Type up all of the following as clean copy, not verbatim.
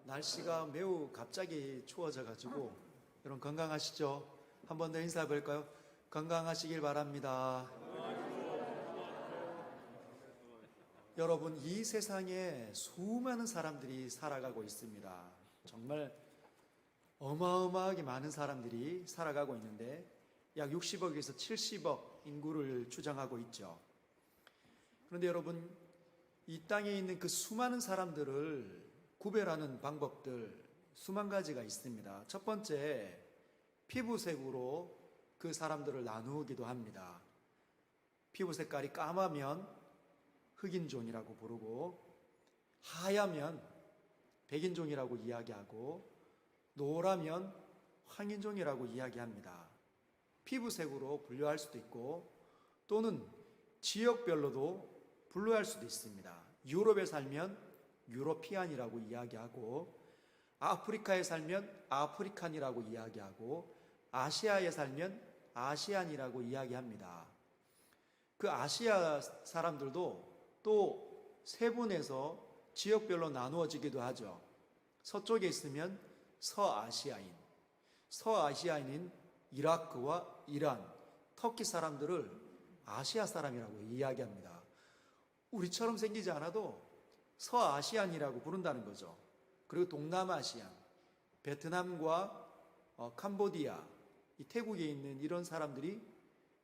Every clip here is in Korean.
날씨가 매우 갑자기 추워져가지고 여러분 건강하시죠? 한 번 더 인사해 볼까요? 건강하시길 바랍니다. 여러분, 이 세상에 수많은 사람들이 살아가고 있습니다. 정말 어마어마하게 많은 사람들이 살아가고 있는데 약 60억에서 70억 인구를 추정하고 있죠. 그런데 여러분, 이 땅에 있는 그 수많은 사람들을 구별하는 방법들 수만 가지가 있습니다. 첫 번째, 피부색으로 그 사람들을 나누기도 합니다. 피부 색깔이 까마면 흑인종이라고 부르고, 하야면 백인종이라고 이야기하고, 노라면 황인종이라고 이야기합니다. 피부색으로 분류할 수도 있고, 또는 지역별로도 분류할 수도 있습니다. 유럽에 살면 유로피안이라고 이야기하고, 아프리카에 살면 아프리칸이라고 이야기하고, 아시아에 살면 아시안이라고 이야기합니다. 그 아시아 사람들도 또 세분해서 지역별로 나누어지기도 하죠. 서쪽에 있으면 서아시아인, 서아시아인인 이라크와 이란, 터키 사람들을 아시아 사람이라고 이야기합니다. 우리처럼 생기지 않아도 서아시안이라고 부른다는 거죠. 그리고 동남아시안, 베트남과 캄보디아, 이 태국에 있는 이런 사람들이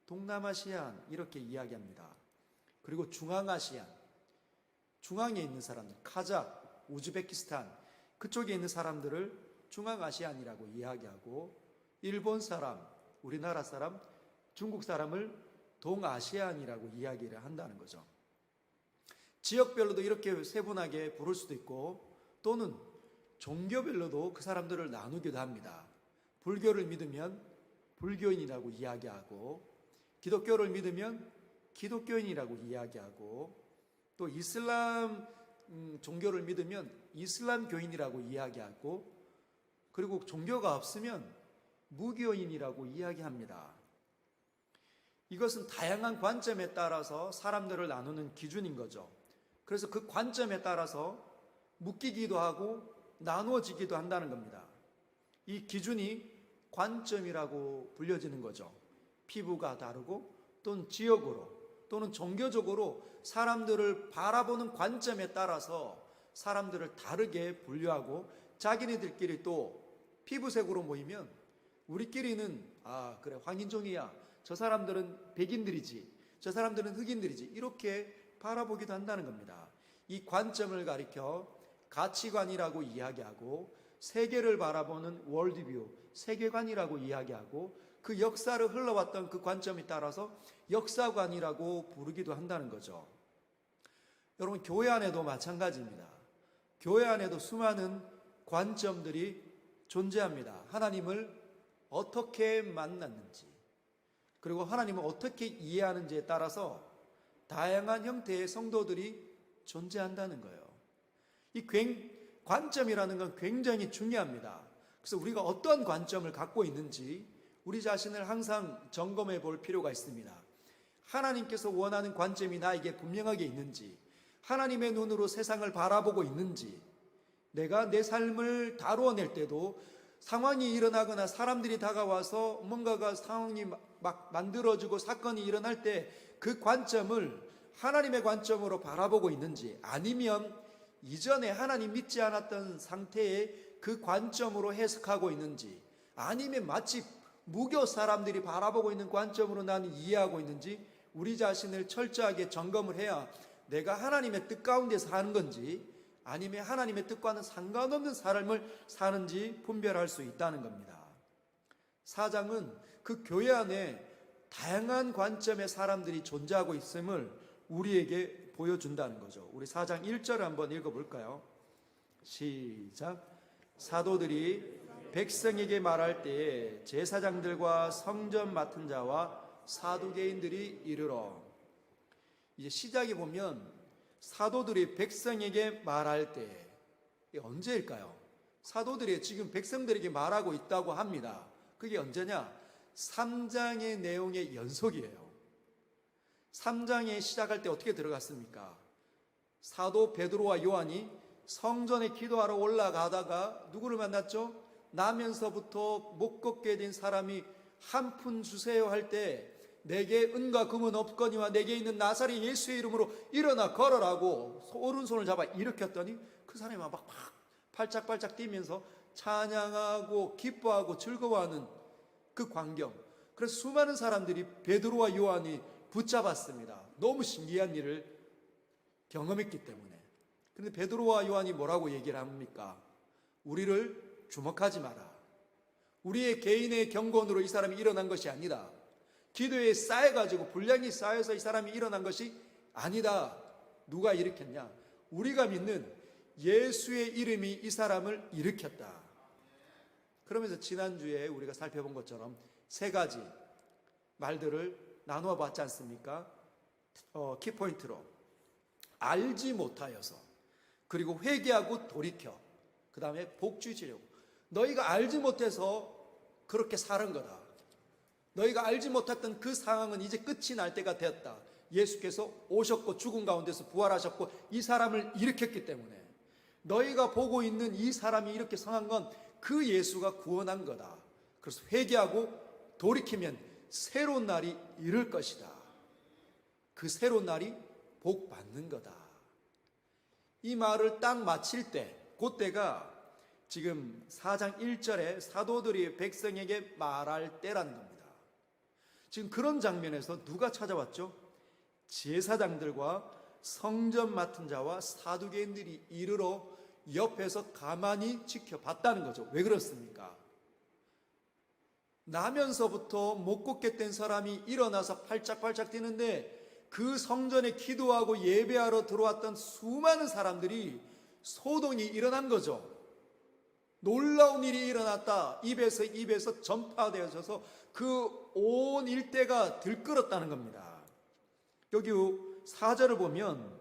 동남아시안 이렇게 이야기합니다. 그리고 중앙아시안, 중앙에 있는 사람들, 카자흐, 우즈베키스탄 그쪽에 있는 사람들을 중앙아시안이라고 이야기하고, 일본 사람, 우리나라 사람, 중국 사람을 동아시안이라고 이야기를 한다는 거죠. 지역별로도 이렇게 세분하게 부를 수도 있고, 또는 종교별로도 그 사람들을 나누기도 합니다. 불교를 믿으면 불교인이라고 이야기하고, 기독교를 믿으면 기독교인이라고 이야기하고, 또 이슬람 종교를 믿으면 이슬람교인이라고 이야기하고, 그리고 종교가 없으면 무교인이라고 이야기합니다. 이것은 다양한 관점에 따라서 사람들을 나누는 기준인 거죠. 그래서 그 관점에 따라서 묶이기도 하고 나누어지기도 한다는 겁니다. 이 기준이 관점이라고 불려지는 거죠. 피부가 다르고, 또는 지역으로, 또는 종교적으로 사람들을 바라보는 관점에 따라서 사람들을 다르게 분류하고, 자기네들끼리 또 피부색으로 모이면 우리끼리는 그래 황인종이야, 저 사람들은 백인들이지, 저 사람들은 흑인들이지, 이렇게 바라보기도 한다는 겁니다. 이 관점을 가리켜 가치관이라고 이야기하고, 세계를 바라보는 월드뷰, 세계관이라고 이야기하고, 그 역사를 흘러왔던 그 관점에 따라서 역사관이라고 부르기도 한다는 거죠. 여러분, 교회 안에도 마찬가지입니다. 교회 안에도 수많은 관점들이 존재합니다. 하나님을 어떻게 만났는지, 그리고 하나님을 어떻게 이해하는지에 따라서 다양한 형태의 성도들이 존재한다는 거예요. 이 관점이라는 건 굉장히 중요합니다. 그래서 우리가 어떤 관점을 갖고 있는지 우리 자신을 항상 점검해 볼 필요가 있습니다. 하나님께서 원하는 관점이 나에게 분명하게 있는지, 하나님의 눈으로 세상을 바라보고 있는지, 내가 내 삶을 다루어낼 때도 상황이 일어나거나 사람들이 다가와서 뭔가가 상황이 막 만들어지고 사건이 일어날 때 그 관점을 하나님의 관점으로 바라보고 있는지, 아니면 이전에 하나님 믿지 않았던 상태의 그 관점으로 해석하고 있는지, 아니면 마치 무교 사람들이 바라보고 있는 관점으로 나는 이해하고 있는지, 우리 자신을 철저하게 점검을 해야 내가 하나님의 뜻 가운데 사는 건지 아니면 하나님의 뜻과는 상관없는 삶을 사는지 분별할 수 있다는 겁니다. 4장은 그 교회 안에 다양한 관점의 사람들이 존재하고 있음을 우리에게 보여준다는 거죠. 우리 4장 1절을 한번 읽어볼까요? 시작. 사도들이 백성에게 말할 때에 제사장들과 성전 맡은 자와 사두개인들이 이르러, 이제 시작에 보면 사도들이 백성에게 말할 때, 이게 언제일까요? 사도들이 지금 백성들에게 말하고 있다고 합니다. 그게 언제냐? 3장의 내용의 연속이에요. 3장에 시작할 때 어떻게 들어갔습니까? 사도 베드로와 요한이 성전에 기도하러 올라가다가 누구를 만났죠? 나면서부터 못 걷게 된 사람이 한 푼 주세요 할 때 내게 은과 금은 없거니와 내게 있는 나사렛 예수의 이름으로 일어나 걸어라고 오른손을 잡아 일으켰더니 그 사람이 막 팔짝팔짝 뛰면서 찬양하고 기뻐하고 즐거워하는 그 광경. 그래서 수많은 사람들이 베드로와 요한이 붙잡았습니다. 너무 신기한 일을 경험했기 때문에. 그런데 베드로와 요한이 뭐라고 얘기를 합니까? 우리를 주목하지 마라. 우리의 개인의 경건으로 이 사람이 일어난 것이 아니다. 기도에 쌓여가지고 분량이 쌓여서 이 사람이 일어난 것이 아니다. 누가 일으켰냐? 우리가 믿는 예수의 이름이 이 사람을 일으켰다. 그러면서 지난주에 우리가 살펴본 것처럼 세 가지 말들을 나누어 봤지 않습니까? 키포인트로 알지 못하여서, 그리고 회개하고 돌이켜, 그 다음에 복주지려고. 너희가 알지 못해서 그렇게 살은 거다. 너희가 알지 못했던 그 상황은 이제 끝이 날 때가 되었다. 예수께서 오셨고 죽은 가운데서 부활하셨고 이 사람을 일으켰기 때문에 너희가 보고 있는 이 사람이 이렇게 성한 건 그 예수가 구원한 거다. 그래서 회개하고 돌이키면 새로운 날이 이를 것이다. 그 새로운 날이 복 받는 거다. 이 말을 딱 마칠 때, 그때가 지금 4장 1절에 사도들이 백성에게 말할 때라는 겁니다. 지금 그런 장면에서 누가 찾아왔죠? 제사장들과 성전 맡은 자와 사두개인들이 이르러 옆에서 가만히 지켜봤다는 거죠. 왜 그렇습니까? 나면서부터 못 걷게 된 사람이 일어나서 팔짝팔짝 뛰는데 그 성전에 기도하고 예배하러 들어왔던 수많은 사람들이 소동이 일어난 거죠. 놀라운 일이 일어났다. 입에서 전파되어져서 그 온 일대가 들끓었다는 겁니다. 여기 4절을 보면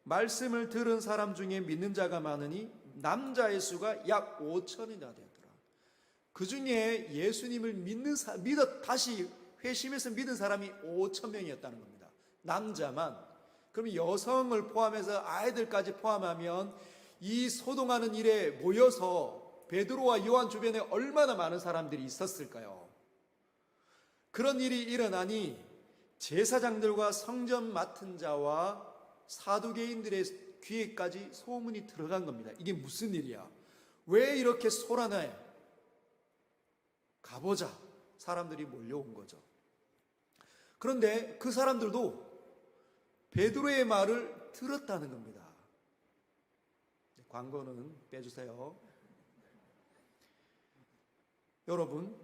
말씀을 들은 사람 중에 믿는 자가 많으니 남자의 수가 약 5천이나 되더라. 그 중에 예수님을 다시 회심해서 믿은 사람이 5천 명이었다는 겁니다. 남자만. 그럼 여성을 포함해서 아이들까지 포함하면 이 소동하는 일에 모여서 베드로와 요한 주변에 얼마나 많은 사람들이 있었을까요? 그런 일이 일어나니 제사장들과 성전 맡은 자와 사두개인들의 귀에까지 소문이 들어간 겁니다. 이게 무슨 일이야? 왜 이렇게 소란해? 가보자. 사람들이 몰려온 거죠. 그런데 그 사람들도 베드로의 말을 들었다는 겁니다. 광고는 빼주세요. 여러분,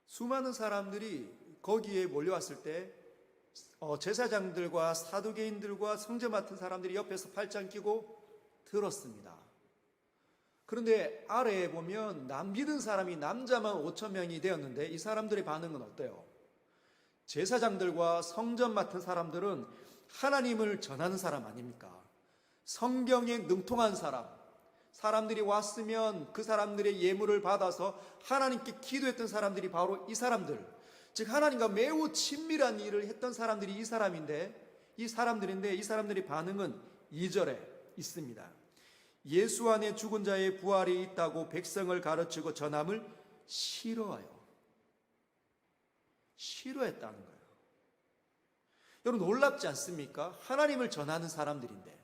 수많은 사람들이 거기에 몰려왔을 때 제사장들과 사두개인들과 성전 맡은 사람들이 옆에서 팔짱 끼고 들었습니다. 그런데 아래에 보면 믿은 사람이 남자만 5천 명이 되었는데 이 사람들의 반응은 어때요? 제사장들과 성전 맡은 사람들은 하나님을 전하는 사람 아닙니까? 성경에 능통한 사람들이 왔으면 그 사람들의 예물을 받아서 하나님께 기도했던 사람들이 바로 이 사람들, 즉 하나님과 매우 친밀한 일을 했던 사람들이 이 사람들인데 이 사람들의 반응은 2절에 있습니다. 예수 안에 죽은 자의 부활이 있다고 백성을 가르치고 전함을 싫어했다는 거예요. 여러분, 놀랍지 않습니까? 하나님을 전하는 사람들인데,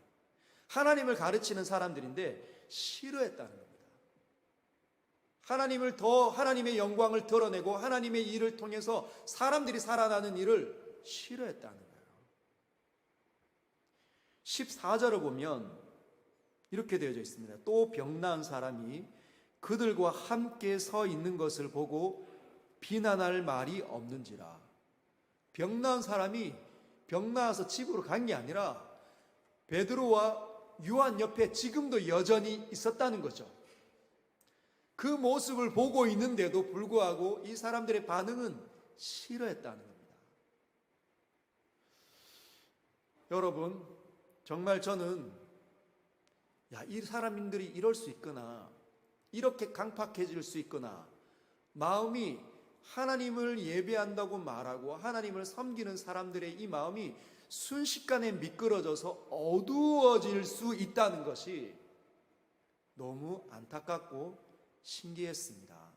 하나님을 가르치는 사람들인데 싫어했다는 겁니다. 하나님의 영광을 드러내고 하나님의 일을 통해서 사람들이 살아나는 일을 싫어했다는 거예요. 14절을 보면 이렇게 되어져 있습니다. 또 병나은 사람이 그들과 함께 서 있는 것을 보고 비난할 말이 없는지라. 병나은 사람이 병나아서 집으로 간 게 아니라 베드로와 요한 옆에 지금도 여전히 있었다는 거죠. 그 모습을 보고 있는데도 불구하고 이 사람들의 반응은 싫어했다는 겁니다. 여러분, 정말 저는 이 사람들이 이럴 수 있구나, 이렇게 강팍해질 수 있구나, 마음이 하나님을 예배한다고 말하고 하나님을 섬기는 사람들의 이 마음이 순식간에 미끄러져서 어두워질 수 있다는 것이 너무 안타깝고 신기했습니다.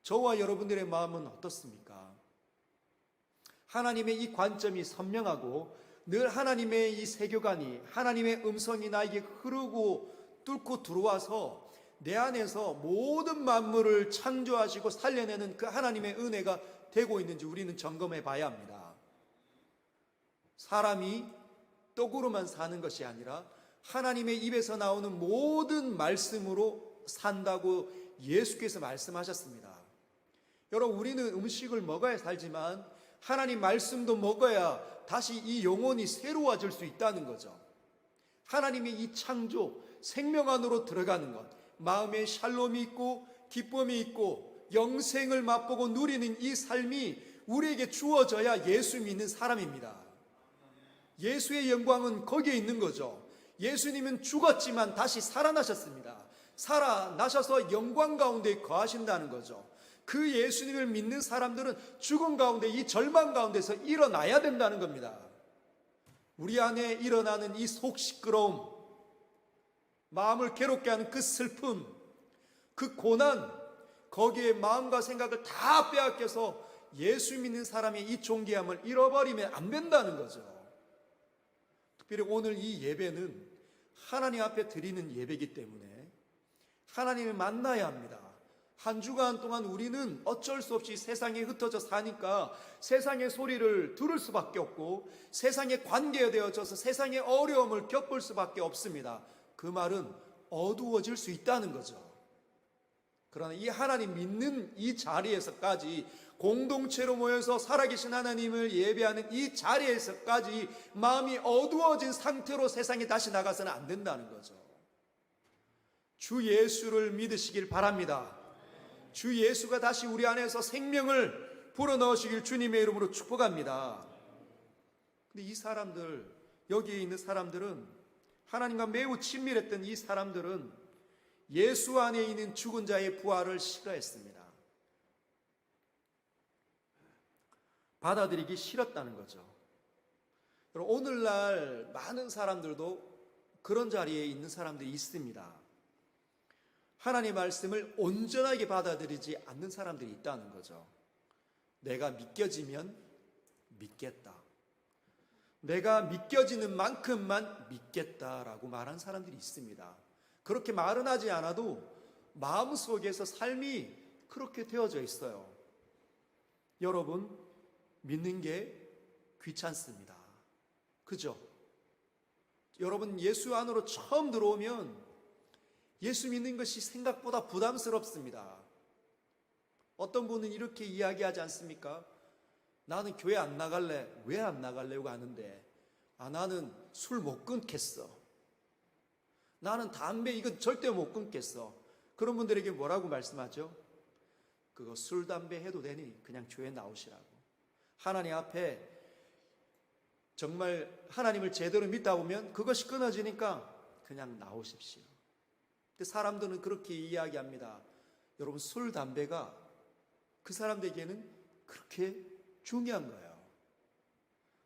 저와 여러분들의 마음은 어떻습니까? 하나님의 이 관점이 선명하고 늘 하나님의 이 세교관이, 하나님의 음성이 나에게 흐르고 뚫고 들어와서 내 안에서 모든 만물을 창조하시고 살려내는 그 하나님의 은혜가 되고 있는지 우리는 점검해 봐야 합니다. 사람이 떡으로만 사는 것이 아니라 하나님의 입에서 나오는 모든 말씀으로 산다고 예수께서 말씀하셨습니다. 여러분, 우리는 음식을 먹어야 살지만 하나님 말씀도 먹어야 다시 이 영혼이 새로워질 수 있다는 거죠. 하나님의 이 창조, 생명 안으로 들어가는 것, 마음에 샬롬이 있고 기쁨이 있고 영생을 맛보고 누리는 이 삶이 우리에게 주어져야 예수 믿는 사람입니다. 예수의 영광은 거기에 있는 거죠. 예수님은 죽었지만 다시 살아나셨습니다. 살아나셔서 영광 가운데 거하신다는 거죠. 그 예수님을 믿는 사람들은 죽음 가운데, 이 절망 가운데서 일어나야 된다는 겁니다. 우리 안에 일어나는 이 속 시끄러움, 마음을 괴롭게 하는 그 슬픔, 그 고난, 거기에 마음과 생각을 다 빼앗겨서 예수 믿는 사람의 이 존귀함을 잃어버리면 안 된다는 거죠. 특별히 오늘 이 예배는 하나님 앞에 드리는 예배이기 때문에 하나님을 만나야 합니다. 한 주간 동안 우리는 어쩔 수 없이 세상에 흩어져 사니까 세상의 소리를 들을 수밖에 없고 세상에 관계되어져서 세상의 어려움을 겪을 수밖에 없습니다. 그 말은 어두워질 수 있다는 거죠. 그러나 이 하나님 믿는 이 자리에서까지, 공동체로 모여서 살아계신 하나님을 예배하는 이 자리에서까지 마음이 어두워진 상태로 세상에 다시 나가서는 안 된다는 거죠. 주 예수를 믿으시길 바랍니다. 주 예수가 다시 우리 안에서 생명을 불어넣으시길 주님의 이름으로 축복합니다. 근데 이 사람들, 여기에 있는 사람들은, 하나님과 매우 친밀했던 이 사람들은 예수 안에 있는 죽은 자의 부활을 싫어했습니다. 받아들이기 싫었다는 거죠. 오늘날 많은 사람들도 그런 자리에 있는 사람들이 있습니다. 하나님의 말씀을 온전하게 받아들이지 않는 사람들이 있다는 거죠. 내가 믿겨지면 믿겠다. 내가 믿겨지는 만큼만 믿겠다라고 말한 사람들이 있습니다. 그렇게 말은 하지 않아도 마음속에서 삶이 그렇게 되어져 있어요. 여러분, 믿는 게 귀찮습니다. 그죠? 여러분, 예수 안으로 처음 들어오면 예수 믿는 것이 생각보다 부담스럽습니다. 어떤 분은 이렇게 이야기하지 않습니까? 나는 교회 안 나갈래. 왜 안 나가려고 하는데? 나는 술 못 끊겠어. 나는 담배 이건 절대 못 끊겠어. 그런 분들에게 뭐라고 말씀하죠? 그거 술, 담배 해도 되니 그냥 교회 나오시라고. 하나님 앞에 정말 하나님을 제대로 믿다 보면 그것이 끊어지니까 그냥 나오십시오. 근데 사람들은 그렇게 이야기합니다. 여러분, 술, 담배가 그 사람들에게는 그렇게 중요한 거예요.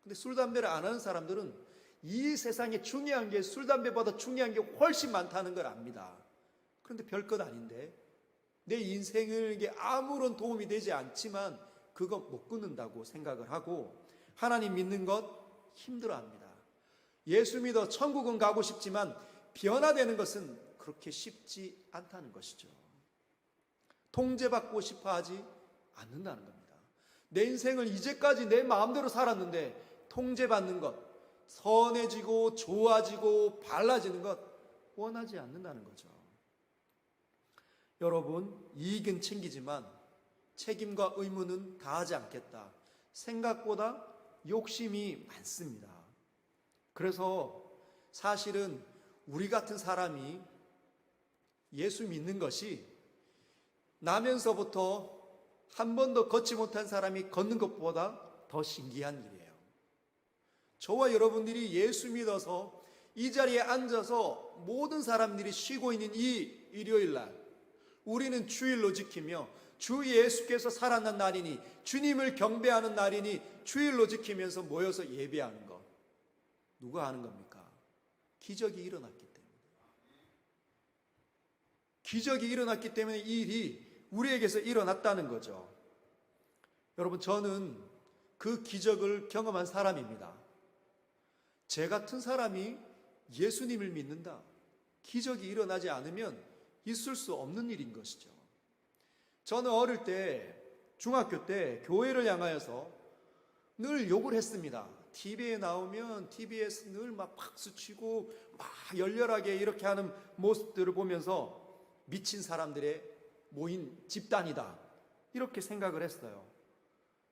근데 술, 담배를 안 하는 사람들은 이 세상에 중요한 게 술, 담배보다 중요한 게 훨씬 많다는 걸 압니다. 그런데 별것 아닌데 내 인생에게 아무런 도움이 되지 않지만 그거 못 끊는다고 생각을 하고 하나님 믿는 것 힘들어합니다. 예수 믿어 천국은 가고 싶지만 변화되는 것은 그렇게 쉽지 않다는 것이죠. 통제받고 싶어 하지 않는다는 겁니다. 내 인생을 이제까지 내 마음대로 살았는데 통제받는 것, 선해지고 좋아지고 발라지는 것 원하지 않는다는 거죠. 여러분, 이익은 챙기지만 책임과 의무는 다하지 않겠다. 생각보다 욕심이 많습니다. 그래서 사실은 우리 같은 사람이 예수 믿는 것이 나면서부터 한 번도 걷지 못한 사람이 걷는 것보다 더 신기한 일이에요. 저와 여러분들이 예수 믿어서 이 자리에 앉아서 모든 사람들이 쉬고 있는 이 일요일 날 우리는 주일로 지키며 주 예수께서 살아난 날이니 주님을 경배하는 날이니 주일로 지키면서 모여서 예배하는 것. 누가 하는 겁니까? 기적이 일어났기 때문에. 기적이 일어났기 때문에 이 일이 우리에게서 일어났다는 거죠. 여러분, 저는 그 기적을 경험한 사람입니다. 제 같은 사람이 예수님을 믿는다. 기적이 일어나지 않으면 있을 수 없는 일인 것이죠. 저는 어릴 때, 중학교 때 교회를 향하여서 늘 욕을 했습니다. TV에 나오면 TV에서 늘 막 박수치고 막 열렬하게 이렇게 하는 모습들을 보면서 미친 사람들의 모인 집단이다, 이렇게 생각을 했어요.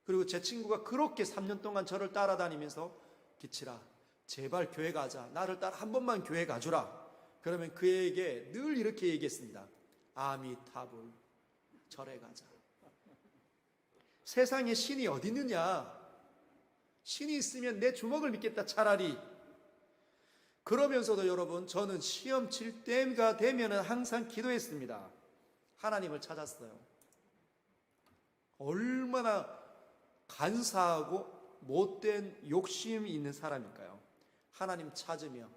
그리고 제 친구가 그렇게 3년 동안 저를 따라다니면서 기칠아, 제발 교회 가자. 나를 따라 한 번만 교회 가주라. 그러면 그에게 늘 이렇게 얘기했습니다. 아미타불, 절에 가자. 세상에 신이 어디 있느냐? 신이 있으면 내 주먹을 믿겠다, 차라리. 그러면서도 여러분, 저는 시험 칠 때가 되면 항상 기도했습니다. 하나님을 찾았어요. 얼마나 간사하고 못된 욕심이 있는 사람일까요? 하나님 찾으며,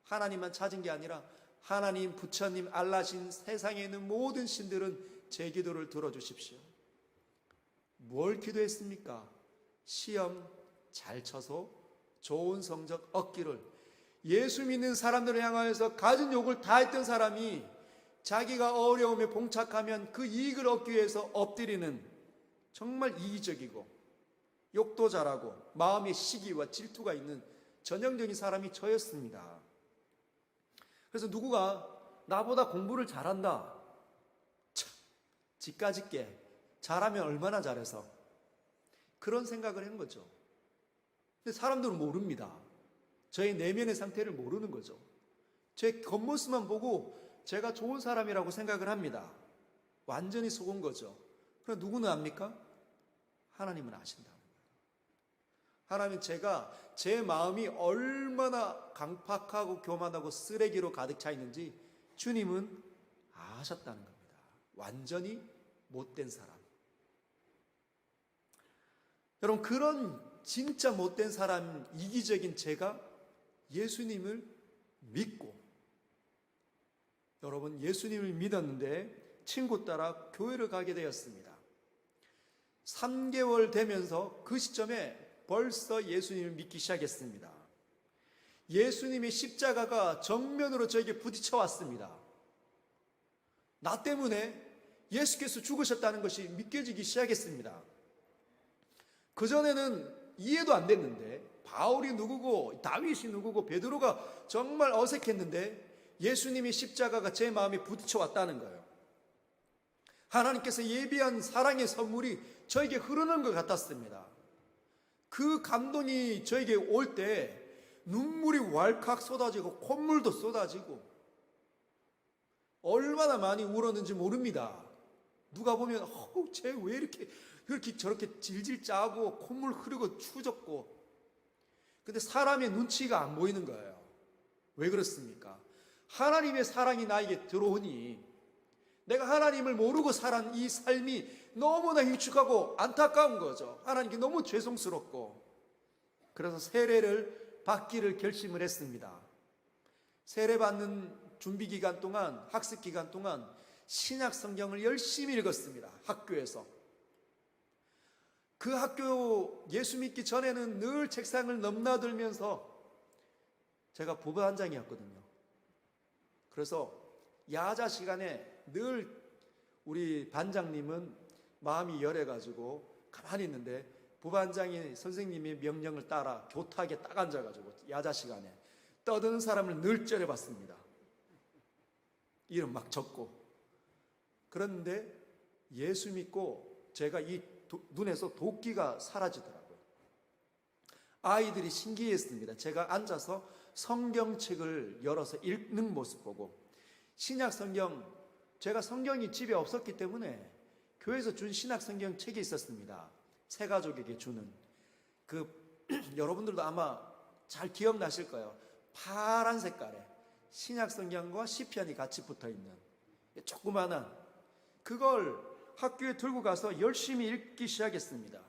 하나님만 찾은 게 아니라 하나님, 부처님, 알라신, 세상에 있는 모든 신들은 제 기도를 들어주십시오. 뭘 기도했습니까? 시험 잘 쳐서 좋은 성적 얻기를. 예수 믿는 사람들을 향하여서 가진 욕을 다 했던 사람이 자기가 어려움에 봉착하면 그 이익을 얻기 위해서 엎드리는, 정말 이기적이고 욕도 잘하고 마음의 시기와 질투가 있는 전형적인 사람이 저였습니다. 그래서 누구가 나보다 공부를 잘한다, 참, 지까짓게 잘하면 얼마나 잘해서, 그런 생각을 한 거죠. 근데 사람들은 모릅니다. 저의 내면의 상태를 모르는 거죠. 제 겉모습만 보고 제가 좋은 사람이라고 생각을 합니다. 완전히 속은 거죠. 그럼 누구는 압니까? 하나님은 아신다는 거예요. 하나님은 제가, 제 마음이 얼마나 강팍하고 교만하고 쓰레기로 가득 차 있는지 주님은 아셨다는 겁니다. 완전히 못된 사람. 여러분, 그런 진짜 못된 사람, 이기적인 제가 예수님을 믿고, 여러분, 예수님을 믿었는데 친구 따라 교회를 가게 되었습니다. 3개월 되면서 그 시점에 벌써 예수님을 믿기 시작했습니다. 예수님의 십자가가 정면으로 저에게 부딪혀 왔습니다. 나 때문에 예수께서 죽으셨다는 것이 믿겨지기 시작했습니다. 그전에는 이해도 안 됐는데, 바울이 누구고 다윗이 누구고 베드로가 정말 어색했는데 예수님의 십자가가 제 마음에 부딪혀 왔다는 거예요. 하나님께서 예비한 사랑의 선물이 저에게 흐르는 것 같았습니다. 그 감동이 저에게 올 때 눈물이 왈칵 쏟아지고 콧물도 쏟아지고, 얼마나 많이 울었는지 모릅니다. 누가 보면 쟤 왜 이렇게 저렇게 질질 짜고 콧물 흐르고 추졌고. 근데 사람의 눈치가 안 보이는 거예요. 왜 그렇습니까? 하나님의 사랑이 나에게 들어오니 내가 하나님을 모르고 살아온 이 삶이 너무나 흉측하고 안타까운 거죠. 하나님께 너무 죄송스럽고. 그래서 세례를 받기를 결심을 했습니다. 세례 받는 준비 기간 동안, 학습 기간 동안 신약 성경을 열심히 읽었습니다. 학교에서. 그 학교 예수 믿기 전에는 늘 책상을 넘나들면서, 제가 부반장이었거든요. 그래서 야자 시간에 늘 우리 반장님은 마음이 열해가지고 가만히 있는데, 부반장이 선생님의 명령을 따라 교탁에 딱 앉아가지고 야자 시간에 떠드는 사람을 늘 째려봤습니다. 이름 막 적고. 그런데 예수 믿고 제가 이 눈에서 도끼가 사라지더라고요. 아이들이 신기했습니다. 제가 앉아서 성경책을 열어서 읽는 모습 보고, 신약 성경, 제가 성경이 집에 없었기 때문에 교회에서 준 신약 성경 책이 있었습니다. 새 가족에게 주는 여러분들도 아마 잘 기억나실 거예요. 파란 색깔에 신약 성경과 시편이 같이 붙어 있는 조그마한, 그걸 학교에 들고 가서 열심히 읽기 시작했습니다.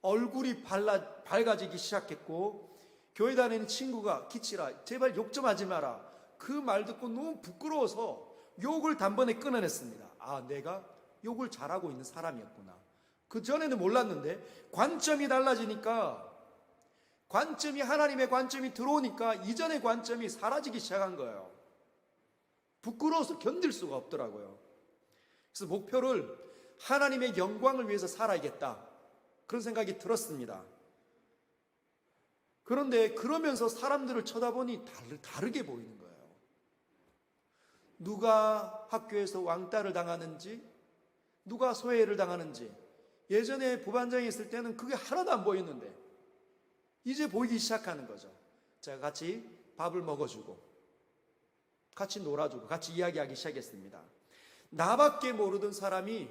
얼굴이 밝아지기 시작했고, 교회 다니는 친구가 기치라 제발 욕 좀 하지 마라, 그 말 듣고 너무 부끄러워서 욕을 단번에 끊어냈습니다. 아, 내가 욕을 잘하고 있는 사람이었구나. 그 전에는 몰랐는데 관점이 달라지니까, 관점이 하나님의 관점이 들어오니까 이전의 관점이 사라지기 시작한 거예요. 부끄러워서 견딜 수가 없더라고요. 그래서 목표를 하나님의 영광을 위해서 살아야겠다, 그런 생각이 들었습니다. 그런데 그러면서 사람들을 쳐다보니 다르게 보이는 거예요. 누가 학교에서 왕따를 당하는지, 누가 소외를 당하는지, 예전에 부반장에 있을 때는 그게 하나도 안 보였는데 이제 보이기 시작하는 거죠. 제가 같이 밥을 먹어주고 같이 놀아주고 같이 이야기하기 시작했습니다. 나밖에 모르던 사람이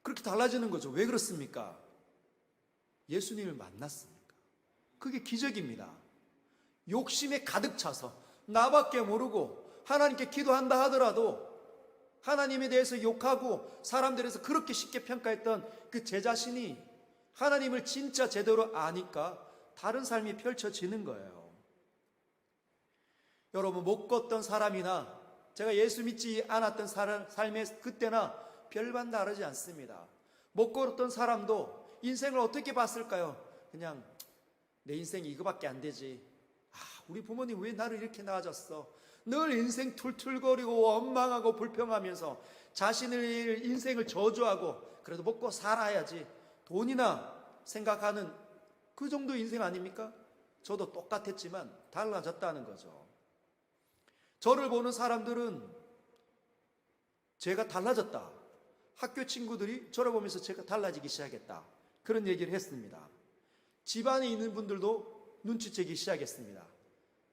그렇게 달라지는 거죠. 왜 그렇습니까? 예수님을 만났으니까. 그게 기적입니다. 욕심에 가득 차서 나밖에 모르고 하나님께 기도한다 하더라도 하나님에 대해서 욕하고 사람들에서 그렇게 쉽게 평가했던 그 제 자신이 하나님을 진짜 제대로 아니까 다른 삶이 펼쳐지는 거예요. 여러분, 못 걷던 사람이나 제가 예수 믿지 않았던 삶의 그때나 별반 다르지 않습니다. 못 걸었던 사람도 인생을 어떻게 봤을까요? 그냥 내 인생이 이거밖에 안 되지. 우리 부모님 왜 나를 이렇게 낳아줬어? 늘 인생 툴툴거리고 원망하고 불평하면서 자신의 인생을 저주하고 그래도 먹고 살아야지, 돈이나 생각하는 그 정도 인생 아닙니까? 저도 똑같았지만 달라졌다는 거죠. 저를 보는 사람들은 제가 달라졌다, 학교 친구들이 저를 보면서 제가 달라지기 시작했다, 그런 얘기를 했습니다. 집안에 있는 분들도 눈치채기 시작했습니다.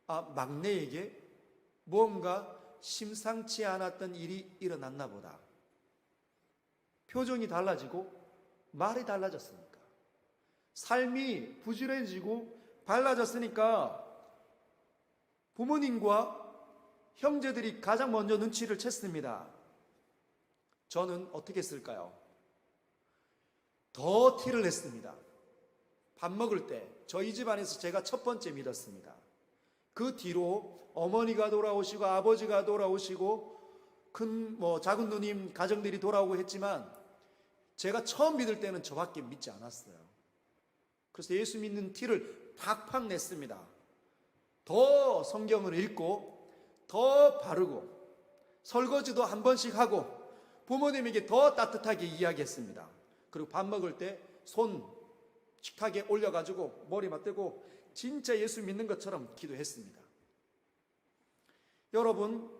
막내에게 뭔가 심상치 않았던 일이 일어났나 보다. 표정이 달라지고 말이 달라졌으니까, 삶이 부지런해지고 밝아졌으니까 부모님과 형제들이 가장 먼저 눈치를 챘습니다. 저는 어떻게 했을까요? 더 티를 냈습니다. 밥 먹을 때 저희 집안에서 제가 첫 번째 믿었습니다. 그 뒤로 어머니가 돌아오시고 아버지가 돌아오시고 작은 누님 가정들이 돌아오고 했지만 제가 처음 믿을 때는 저밖에 믿지 않았어요. 그래서 예수 믿는 티를 팍팍 냈습니다. 더 성경을 읽고 더 바르고 설거지도 한 번씩 하고 부모님에게 더 따뜻하게 이야기했습니다. 그리고 밥 먹을 때 손 식탁에 올려가지고 머리 맞대고 진짜 예수 믿는 것처럼 기도했습니다. 여러분,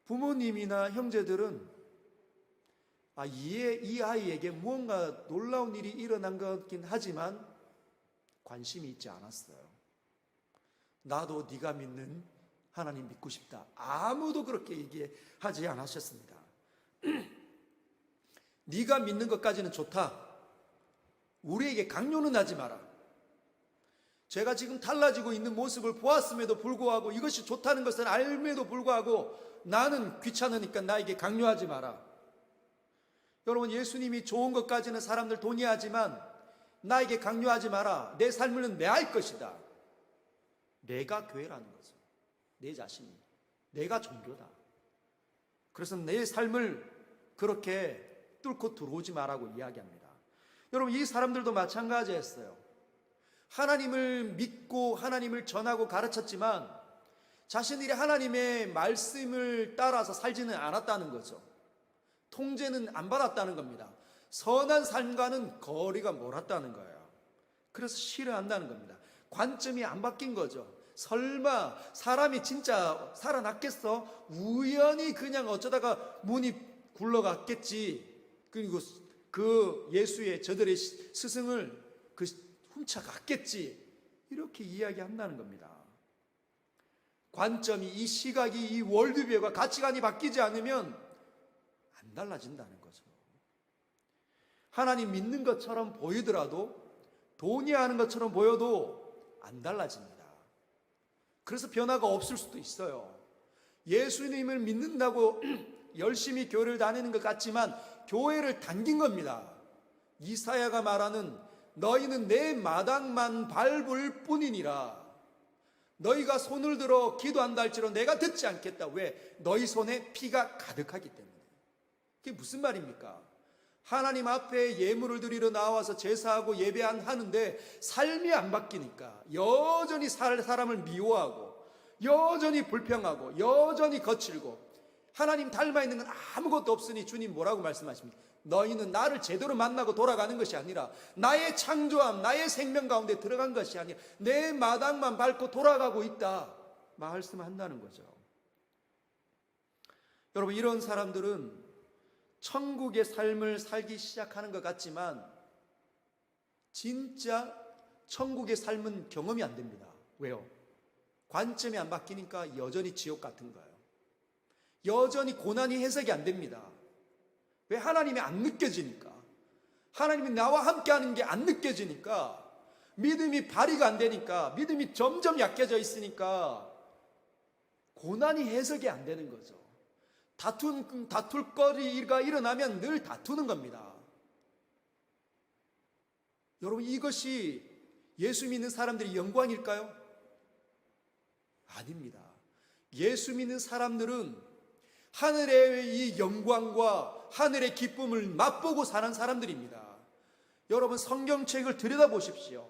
부모님이나 형제들은 이 아이에게 무언가 놀라운 일이 일어난 것 같긴 하지만 관심이 있지 않았어요. 나도 네가 믿는 하나님 믿고 싶다, 아무도 그렇게 얘기하지 않으셨습니다. 네가 믿는 것까지는 좋다, 우리에게 강요는 하지 마라. 제가 지금 달라지고 있는 모습을 보았음에도 불구하고, 이것이 좋다는 것을 알면에도 불구하고 나는 귀찮으니까 나에게 강요하지 마라. 여러분, 예수님이 좋은 것까지는 사람들 동의하지만 나에게 강요하지 마라. 내 삶은 내 할 것이다. 내가 교회라는 거죠. 내 자신이. 내가 종교다. 그래서 내 삶을 그렇게 뚫고 들어오지 마라고 이야기합니다. 여러분, 이 사람들도 마찬가지였어요. 하나님을 믿고 하나님을 전하고 가르쳤지만 자신들이 하나님의 말씀을 따라서 살지는 않았다는 거죠. 통제는 안 받았다는 겁니다. 선한 삶과는 거리가 멀었다는 거예요. 그래서 싫어한다는 겁니다. 관점이 안 바뀐 거죠. 설마 사람이 진짜 살아났겠어? 우연히 그냥 어쩌다가 문이 굴러갔겠지. 그리고 그 예수의 저들의 스승을 훔쳐갔겠지. 이렇게 이야기한다는 겁니다. 관점이, 이 시각이, 이 월드뷰가, 가치관이 바뀌지 않으면 안 달라진다는 거죠. 하나님 믿는 것처럼 보이더라도, 동의하는 것처럼 보여도 안 달라집니다. 그래서 변화가 없을 수도 있어요. 예수님을 믿는다고 열심히 교회를 다니는 것 같지만 교회를 당긴 겁니다. 이사야가 말하는 너희는 내 마당만 밟을 뿐이니라. 너희가 손을 들어 기도한다 할지라도 내가 듣지 않겠다. 왜? 너희 손에 피가 가득하기 때문에. 그게 무슨 말입니까? 하나님 앞에 예물을 드리러 나와서 제사하고 예배하는데 삶이 안 바뀌니까 여전히 사람을 미워하고 여전히 불평하고 여전히 거칠고 하나님 닮아 있는 건 아무것도 없으니 주님 뭐라고 말씀하십니까? 너희는 나를 제대로 만나고 돌아가는 것이 아니라 나의 창조함, 나의 생명 가운데 들어간 것이 아니라 내 마당만 밟고 돌아가고 있다 말씀한다는 거죠. 여러분, 이런 사람들은 천국의 삶을 살기 시작하는 것 같지만 진짜 천국의 삶은 경험이 안 됩니다. 왜요? 관점이 안 바뀌니까 여전히 지옥 같은 거예요. 여전히 고난이 해석이 안 됩니다. 왜? 하나님이 안 느껴지니까. 하나님이 나와 함께하는 게 안 느껴지니까, 믿음이 발휘가 안 되니까, 믿음이 점점 약해져 있으니까 고난이 해석이 안 되는 거죠. 다툴 거리가 일어나면 늘 다투는 겁니다. 여러분, 이것이 예수 믿는 사람들의 영광일까요? 아닙니다. 예수 믿는 사람들은 하늘의 이 영광과 하늘의 기쁨을 맛보고 사는 사람들입니다. 여러분, 성경책을 들여다보십시오.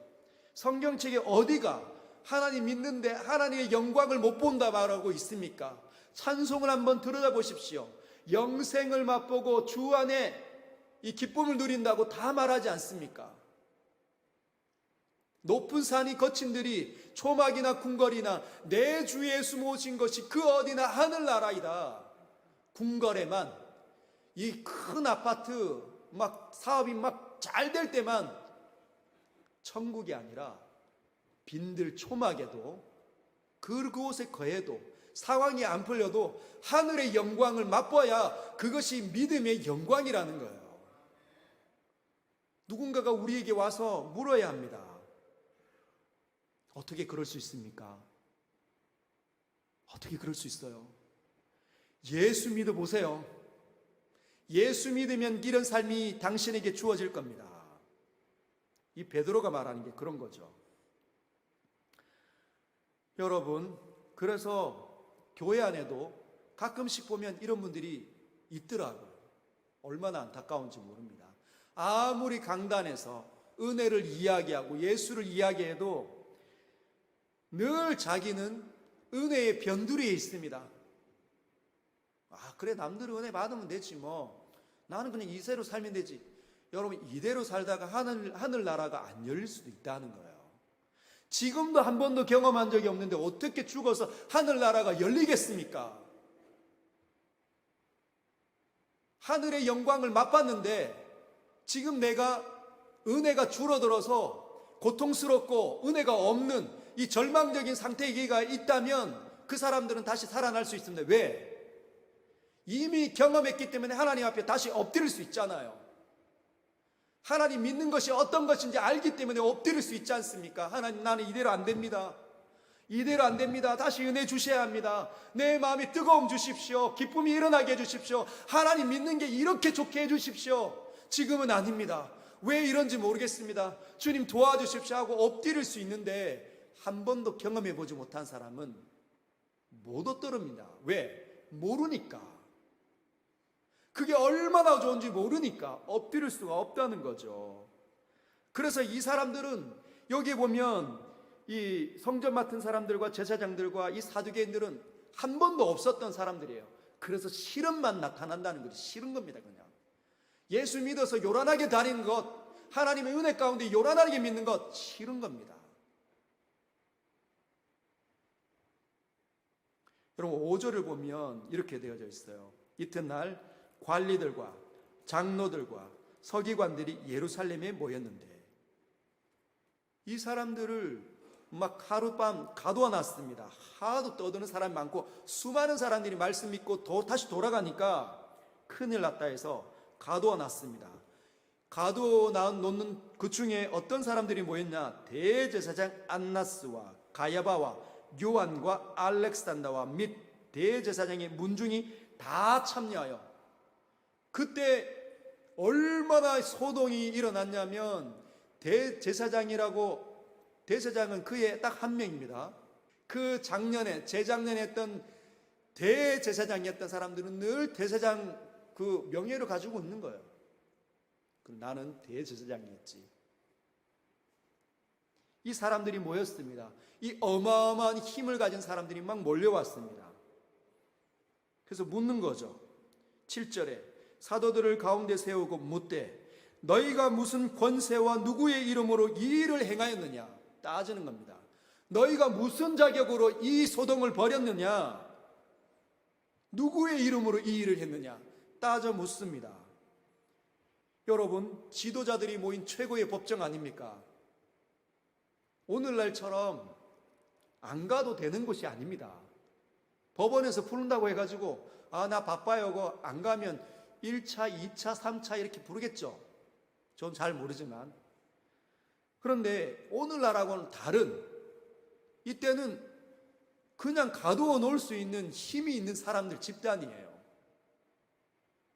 성경책에 어디가 하나님 믿는데 하나님의 영광을 못 본다 말하고 있습니까? 찬송을 한번 들여다보십시오. 영생을 맛보고 주 안에 이 기쁨을 누린다고 다 말하지 않습니까? 높은 산이 거친들이 초막이나 궁궐이나 내 주 예수 모신 것이 그 어디나 하늘나라이다. 궁궐에만, 이 큰 아파트 막 사업이 막 잘 될 때만 천국이 아니라 빈들 초막에도 그곳에 거해도 상황이 안 풀려도 하늘의 영광을 맛봐야 그것이 믿음의 영광이라는 거예요. 누군가가 우리에게 와서 물어야 합니다. 어떻게 그럴 수 있습니까? 어떻게 그럴 수 있어요? 예수 믿어보세요. 예수 믿으면 이런 삶이 당신에게 주어질 겁니다. 이 베드로가 말하는 게 그런 거죠. 여러분, 그래서 교회 안에도 가끔씩 보면 이런 분들이 있더라고요. 얼마나 안타까운지 모릅니다. 아무리 강단에서 은혜를 이야기하고 예수를 이야기해도 늘 자기는 은혜의 변두리에 있습니다. 아, 그래, 남들은 은혜 받으면 되지 뭐. 나는 그냥 이대로 살면 되지. 여러분, 이대로 살다가 하늘나라가 안 열릴 수도 있다는 거예요. 지금도 한 번도 경험한 적이 없는데 어떻게 죽어서 하늘나라가 열리겠습니까? 하늘의 영광을 맛봤는데 지금 내가 은혜가 줄어들어서 고통스럽고 은혜가 없는 이 절망적인 상태가 있다면 그 사람들은 다시 살아날 수 있습니다. 왜? 이미 경험했기 때문에 하나님 앞에 다시 엎드릴 수 있잖아요. 하나님 믿는 것이 어떤 것인지 알기 때문에 엎드릴 수 있지 않습니까? 하나님, 나는 이대로 안 됩니다. 이대로 안 됩니다. 다시 은혜 주셔야 합니다. 내 마음이 뜨거움 주십시오. 기쁨이 일어나게 해주십시오. 하나님 믿는 게 이렇게 좋게 해주십시오. 지금은 아닙니다. 왜 이런지 모르겠습니다. 주님 도와주십시오 하고 엎드릴 수 있는데 한 번도 경험해보지 못한 사람은 못 엎드립니다. 왜? 모르니까. 그게 얼마나 좋은지 모르니까 엎드릴 수가 없다는 거죠. 그래서 이 사람들은 여기 보면 이 성전 맡은 사람들과 제사장들과 이 사두개인들은 한 번도 없었던 사람들이에요. 그래서 싫음만 나타난다는 거지. 싫은 겁니다, 그냥. 예수 믿어서 요란하게 다니는 것, 하나님의 은혜 가운데 요란하게 믿는 것, 싫은 겁니다. 여러분, 5절을 보면 이렇게 되어져 있어요. 이튿날 관리들과 장로들과 서기관들이 예루살렘에 모였는데 이 사람들을 막 하룻밤 가두어 놨습니다. 하도 떠드는 사람이 많고 수많은 사람들이 말씀 믿고 다시 돌아가니까 큰일 났다 해서 가두어 놨습니다. 가두어 놓는 그 중에 어떤 사람들이 모였냐? 대제사장 안나스와 가야바와 요한과 알렉산더와 및 대제사장의 문중이 다 참여하여. 그때 얼마나 소동이 일어났냐면 대제사장이라고, 대제사장은 그의 딱 한 명입니다. 그 작년에 재작년에 했던 대제사장이었던 사람들은 늘 대제사장 그 명예를 가지고 있는 거예요. 나는 대제사장이었지. 이 사람들이 모였습니다. 이 어마어마한 힘을 가진 사람들이 막 몰려왔습니다. 그래서 묻는 거죠. 7절에 사도들을 가운데 세우고 묻되 너희가 무슨 권세와 누구의 이름으로 이 일을 행하였느냐 따지는 겁니다. 너희가 무슨 자격으로 이 소동을 벌였느냐, 누구의 이름으로 이 일을 했느냐 따져 묻습니다. 여러분, 지도자들이 모인 최고의 법정 아닙니까? 오늘날처럼 안 가도 되는 곳이 아닙니다. 법원에서 부른다고 해가지고 나 바빠요 하고 안 가면 1차, 2차, 3차 이렇게 부르겠죠. 전 잘 모르지만. 그런데 오늘날하고는 다른, 이때는 그냥 가두어 놓을 수 있는 힘이 있는 사람들 집단이에요.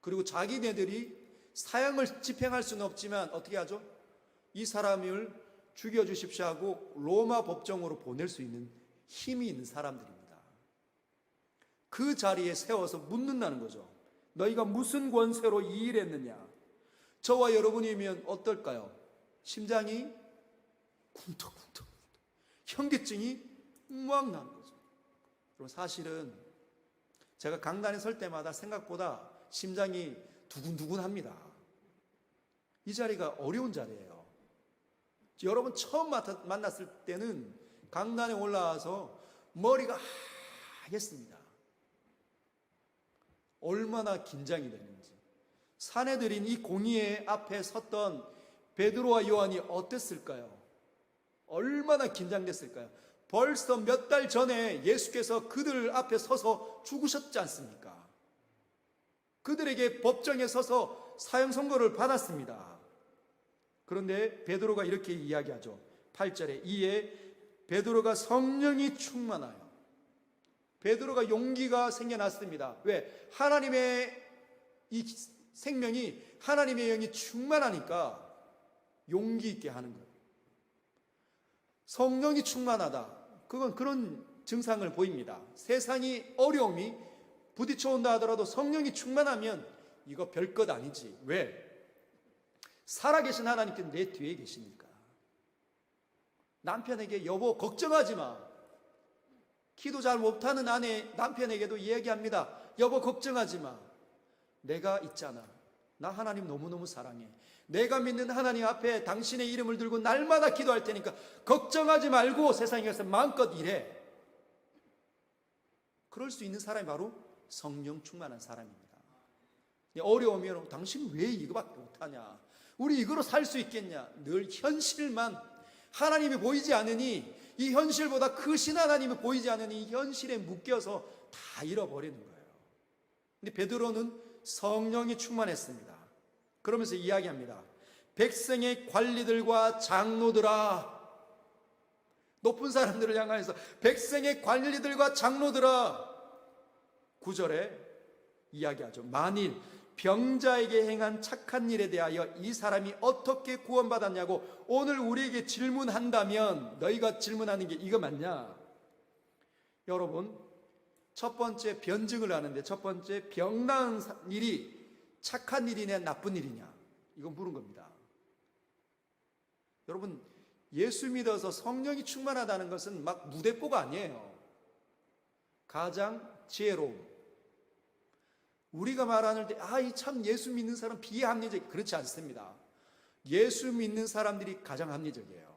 그리고 자기네들이 사형을 집행할 수는 없지만 어떻게 하죠? 이 사람을 죽여주십시오 하고 로마 법정으로 보낼 수 있는 힘이 있는 사람들입니다. 그 자리에 세워서 묻는다는 거죠. 너희가 무슨 권세로 이 일을 했느냐? 저와 여러분이면 어떨까요? 심장이 쿵떡쿵떡, 현기증이 막 나는 거죠. 그럼 사실은 제가 강단에 설 때마다 생각보다 심장이 두근두근합니다. 이 자리가 어려운 자리예요. 여러분 처음 만났을 때는 강단에 올라와서 머리가 하얗습니다. 얼마나 긴장이 되는지. 사내들인 이 공의회 앞에 섰던 베드로와 요한이 어땠을까요? 얼마나 긴장됐을까요? 벌써 몇 달 전에 예수께서 그들 앞에 서서 죽으셨지 않습니까? 그들에게 법정에 서서 사형 선고를 받았습니다. 그런데 베드로가 이렇게 이야기하죠. 8절에 이에 베드로가 성령이 충만하여. 베드로가 용기가 생겨났습니다. 왜? 하나님의 이 생명이, 하나님의 영이 충만하니까 용기 있게 하는 거예요. 성령이 충만하다. 그건 그런 증상을 보입니다. 세상이 어려움이 부딪혀온다 하더라도 성령이 충만하면 이거 별것 아니지. 왜? 살아계신 하나님께서 내 뒤에 계시니까. 남편에게 여보 걱정하지 마. 기도 잘 못하는 아내 남편에게도 이야기합니다. 여보 걱정하지 마. 내가 있잖아. 나 하나님 너무너무 사랑해. 내가 믿는 하나님 앞에 당신의 이름을 들고 날마다 기도할 테니까 걱정하지 말고 세상에 가서 마음껏 일해. 그럴 수 있는 사람이 바로 성령 충만한 사람입니다. 어려우면 당신 왜 이거밖에 못하냐? 우리 이거로 살 수 있겠냐? 늘 현실만, 하나님이 보이지 않으니, 이 현실보다 크신 하나님이 보이지 않으니 이 현실에 묶여서 다 잃어버리는 거예요. 근데 베드로는 성령이 충만했습니다. 그러면서 이야기합니다. 백성의 관리들과 장로들아, 높은 사람들을 향하여서 백성의 관리들과 장로들아, 9절에 이야기하죠. 만일 병자에게 행한 착한 일에 대하여 이 사람이 어떻게 구원받았냐고 오늘 우리에게 질문한다면, 너희가 질문하는 게 이거 맞냐? 여러분, 첫 번째 변증을 하는데 첫 번째 병 나은 일이 착한 일이냐 나쁜 일이냐, 이건 물은 겁니다. 여러분, 예수 믿어서 성령이 충만하다는 것은 막 무대뽀가 아니에요. 가장 지혜로움. 우리가 말하는 때 이 참 예수 믿는 사람 비합리적, 그렇지 않습니다. 예수 믿는 사람들이 가장 합리적이에요.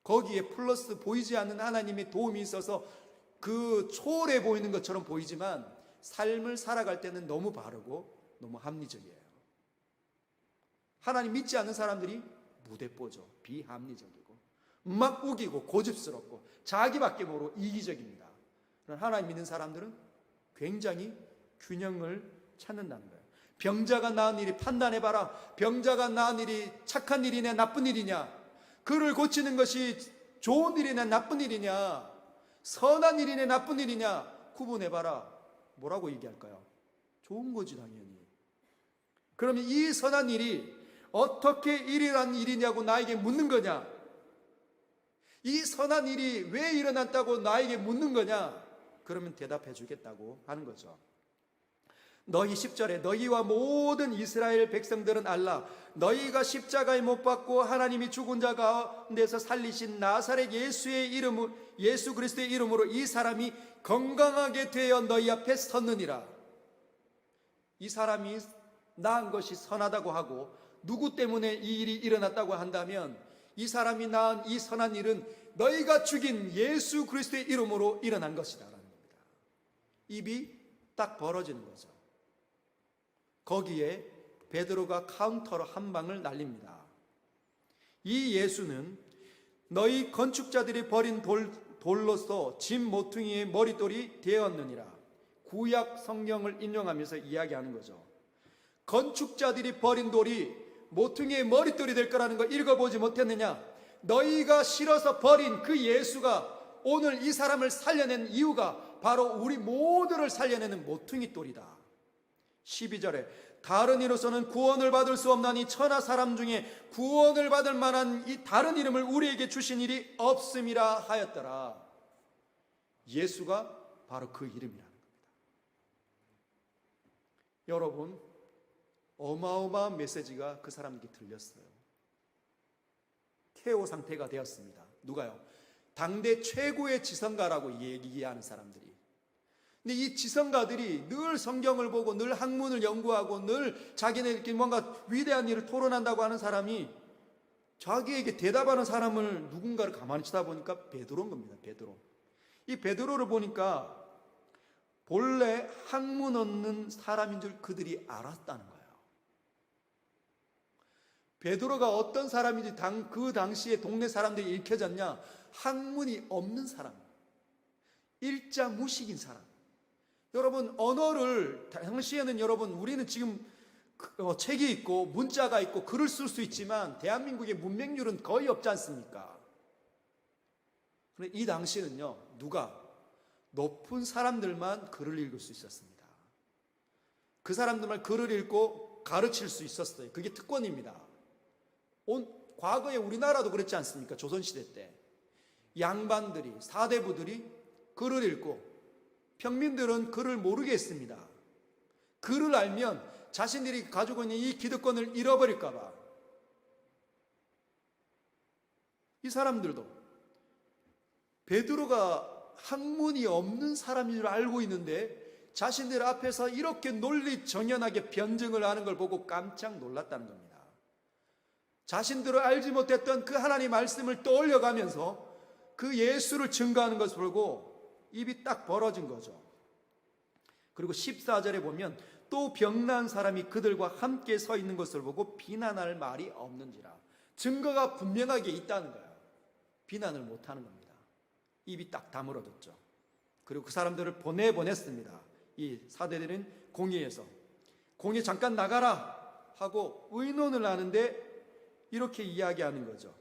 거기에 플러스 보이지 않는 하나님의 도움이 있어서 그 초월해 보이는 것처럼 보이지만 삶을 살아갈 때는 너무 바르고 너무 합리적이에요. 하나님 믿지 않는 사람들이 무대뽀죠. 비합리적이고 막 우기고 고집스럽고 자기밖에 모르고 이기적입니다. 그러나 하나님 믿는 사람들은 굉장히 균형을 찾는다는 거예요. 병자가 나은 일이 판단해봐라. 병자가 나은 일이 착한 일이냐 나쁜 일이냐, 그를 고치는 것이 좋은 일이냐 나쁜 일이냐, 선한 일이냐 나쁜 일이냐 구분해봐라. 뭐라고 얘기할까요? 좋은 거지 당연히. 그러면 이 선한 일이 어떻게 일어난 일이냐고 나에게 묻는 거냐? 이 선한 일이 왜 일어났다고 나에게 묻는 거냐? 그러면 대답해 주겠다고 하는 거죠. 너희 10절에 너희와 모든 이스라엘 백성들은 알라. 너희가 십자가에 못 박고 하나님이 죽은 자 가운데서 살리신 나사렛 예수 그리스도의 이름으로 이 사람이 건강하게 되어 너희 앞에 섰느니라. 이 사람이 낳은 것이 선하다고 하고 누구 때문에 이 일이 일어났다고 한다면 이 사람이 낳은 이 선한 일은 너희가 죽인 예수 그리스도의 이름으로 일어난 것이다 라는 겁니다. 입이 딱 벌어지는 거죠. 거기에 베드로가 카운터로 한 방을 날립니다. 이 예수는 너희 건축자들이 버린 돌로서 짐 모퉁이의 머릿돌이 되었느니라. 구약 성경을 인용하면서 이야기하는 거죠. 건축자들이 버린 돌이 모퉁이의 머릿돌이 될 거라는 거 읽어보지 못했느냐? 너희가 실어서 버린 그 예수가 오늘 이 사람을 살려낸 이유가 바로 우리 모두를 살려내는 모퉁이 돌이다. 12절에 다른 이로서는 구원을 받을 수 없나니 천하 사람 중에 구원을 받을 만한 이 다른 이름을 우리에게 주신 일이 없음이라 하였더라. 예수가 바로 그 이름이라는 겁니다. 여러분, 어마어마한 메시지가 그 사람에게 들렸어요. KO 상태가 되었습니다. 누가요? 당대 최고의 지성가라고 얘기하는 사람들이. 근데 이 지성가들이 늘 성경을 보고 늘 학문을 연구하고 늘 자기네들끼리 뭔가 위대한 일을 토론한다고 하는 사람이 자기에게 대답하는 사람을 누군가를 가만히 쳐다보니까 베드로인 겁니다. 베드로. 이 베드로를 보니까 본래 학문 없는 사람인 줄 그들이 알았다는 거예요. 베드로가 어떤 사람인지 그 당시에 동네 사람들이 읽혀졌냐? 학문이 없는 사람, 일자 무식인 사람. 여러분, 언어를 당시에는 여러분 우리는 지금 책이 있고 문자가 있고 글을 쓸 수 있지만 대한민국의 문맹률은 거의 없지 않습니까? 그런데 이 당시에는요, 누가 높은 사람들만 글을 읽을 수 있었습니다. 그 사람들만 글을 읽고 가르칠 수 있었어요. 그게 특권입니다. 과거에 우리나라도 그랬지 않습니까? 조선시대 때 양반들이, 사대부들이 글을 읽고 평민들은 글을 모르게 했습니다. 글을 알면 자신들이 가지고 있는 이 기득권을 잃어버릴까 봐. 이 사람들도 베드로가 학문이 없는 사람인 줄 알고 있는데 자신들 앞에서 이렇게 논리정연하게 변증을 하는 걸 보고 깜짝 놀랐다는 겁니다. 자신들을 알지 못했던 그 하나님 말씀을 떠올려가면서 그 예수를 증거하는 것을 보고 입이 딱 벌어진 거죠. 그리고 14절에 보면 또 병난 사람이 그들과 함께 서 있는 것을 보고 비난할 말이 없는지라. 증거가 분명하게 있다는 거예요. 비난을 못하는 겁니다. 입이 딱 다물어졌죠. 그리고 그 사람들을 보냈습니다. 이 사대들은 공회에서 공회 잠깐 나가라 하고 의논을 하는데 이렇게 이야기하는 거죠.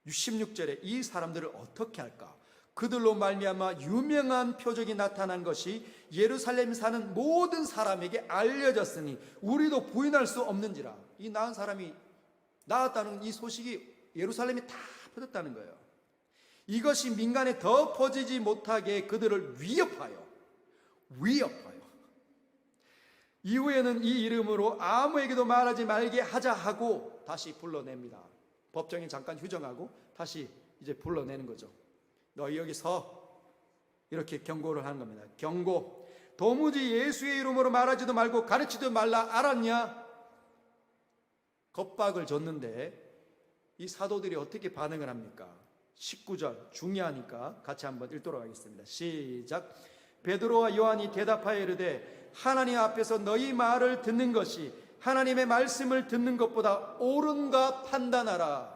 16절에 이 사람들을 어떻게 할까? 그들로 말미암아 유명한 표적이 나타난 것이 예루살렘에 사는 모든 사람에게 알려졌으니 우리도 부인할 수 없는지라. 이 낳은 사람이 낳았다는 이 소식이 예루살렘에 다 퍼졌다는 거예요. 이것이 민간에 더 퍼지지 못하게 그들을 위협하여 이후에는 이 이름으로 아무에게도 말하지 말게 하자 하고 다시 불러냅니다. 법정에 잠깐 휴정하고 다시 이제 불러내는 거죠. 너희 여기 서, 이렇게 경고를 하는 겁니다. 경고. 도무지 예수의 이름으로 말하지도 말고 가르치지도 말라. 알았냐? 겁박을 줬는데 이 사도들이 어떻게 반응을 합니까? 19절 중요하니까 같이 한번 읽도록 하겠습니다. 시작. 베드로와 요한이 대답하여 이르되 하나님 앞에서 너희 말을 듣는 것이 하나님의 말씀을 듣는 것보다 옳은가 판단하라.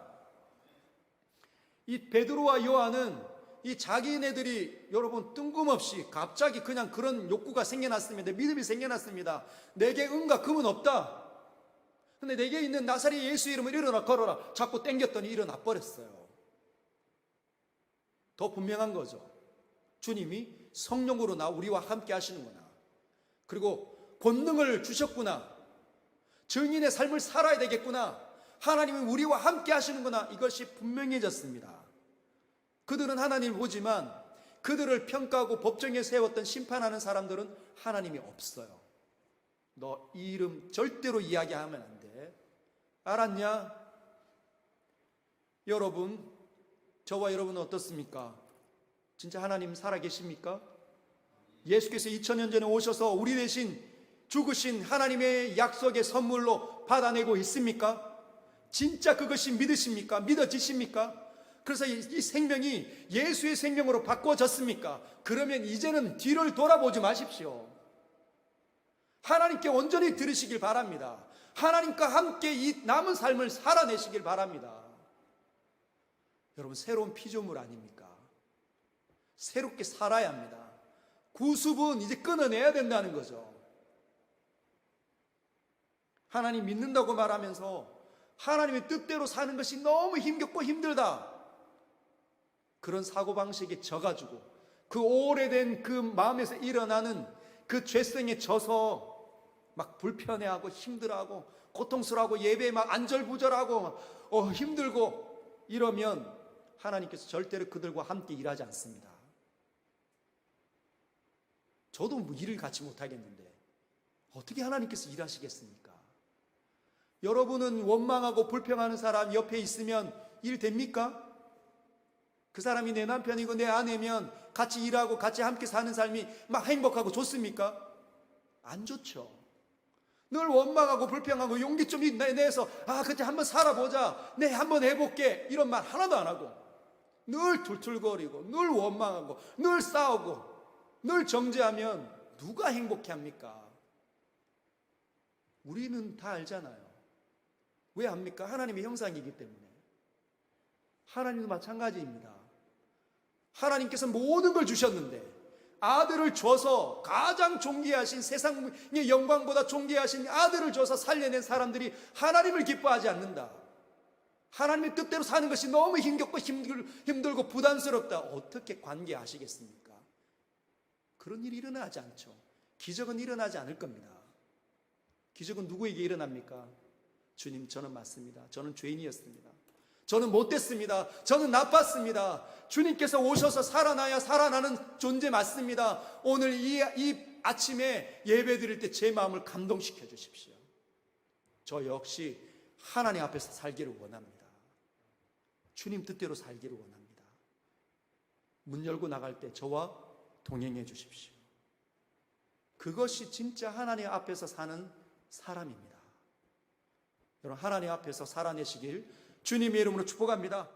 이 베드로와 요한은 이 자기네들이 여러분 뜬금없이 갑자기 그냥 그런 욕구가 생겨났습니다. 믿음이 생겨났습니다. 내게 은과 금은 없다. 근데 내게 있는 나사렛 예수 이름을 일어나 걸어라. 자꾸 땡겼더니 일어나 버렸어요. 더 분명한 거죠. 주님이 성령으로 우리와 함께 하시는구나. 그리고 권능을 주셨구나. 증인의 삶을 살아야 되겠구나. 하나님은 우리와 함께 하시는구나. 이것이 분명해졌습니다. 그들은 하나님을 보지만 그들을 평가하고 법정에 세웠던 심판하는 사람들은 하나님이 없어요. 너 이 이름 절대로 이야기하면 안 돼. 알았냐? 여러분, 저와 여러분은 어떻습니까? 진짜 하나님 살아계십니까? 예수께서 2000년 전에 오셔서 우리 대신 죽으신 하나님의 약속의 선물로 받아내고 있습니까? 진짜 그것이 믿으십니까? 믿어지십니까? 그래서 이 생명이 예수의 생명으로 바꿔졌습니까? 그러면 이제는 뒤를 돌아보지 마십시오. 하나님께 온전히 들으시길 바랍니다. 하나님과 함께 이 남은 삶을 살아내시길 바랍니다. 여러분, 새로운 피조물 아닙니까? 새롭게 살아야 합니다. 구습은 이제 끊어내야 된다는 거죠. 하나님 믿는다고 말하면서 하나님의 뜻대로 사는 것이 너무 힘겹고 힘들다. 그런 사고방식에 져가지고 그 오래된 그 마음에서 일어나는 그 죄성에 져서 막 불편해하고 힘들어하고 고통스러워하고 예배에 막 안절부절하고 힘들고 이러면 하나님께서 절대로 그들과 함께 일하지 않습니다. 저도 뭐 일을 같이 못하겠는데 어떻게 하나님께서 일하시겠습니까? 여러분은 원망하고 불평하는 사람 옆에 있으면 일 됩니까? 그 사람이 내 남편이고 내 아내면 같이 일하고 같이 함께 사는 삶이 막 행복하고 좋습니까? 안 좋죠. 늘 원망하고 불평하고 용기 좀 내서 그때 한번 살아보자, 네 한번 해볼게, 이런 말 하나도 안 하고 늘 툴툴거리고 늘 원망하고 늘 싸우고 늘 정죄하면 누가 행복해 합니까? 우리는 다 알잖아요. 왜 합니까? 하나님의 형상이기 때문에. 하나님도 마찬가지입니다. 하나님께서 모든 걸 주셨는데 아들을 줘서 가장 존귀하신, 세상의 영광보다 존귀하신 아들을 줘서 살려낸 사람들이 하나님을 기뻐하지 않는다. 하나님의 뜻대로 사는 것이 너무 힘겹고 힘들고 부담스럽다. 어떻게 관계하시겠습니까? 그런 일이 일어나지 않죠. 기적은 일어나지 않을 겁니다. 기적은 누구에게 일어납니까? 주님, 저는 맞습니다. 저는 죄인이었습니다. 저는 못됐습니다. 저는 나빴습니다. 주님께서 오셔서 살아나야 살아나는 존재 맞습니다. 오늘 이 아침에 예배 드릴 때 제 마음을 감동시켜 주십시오. 저 역시 하나님 앞에서 살기를 원합니다. 주님 뜻대로 살기를 원합니다. 문 열고 나갈 때 저와 동행해 주십시오. 그것이 진짜 하나님 앞에서 사는 사람입니다. 여러분, 하나님 앞에서 살아내시길 주님의 이름으로 축복합니다.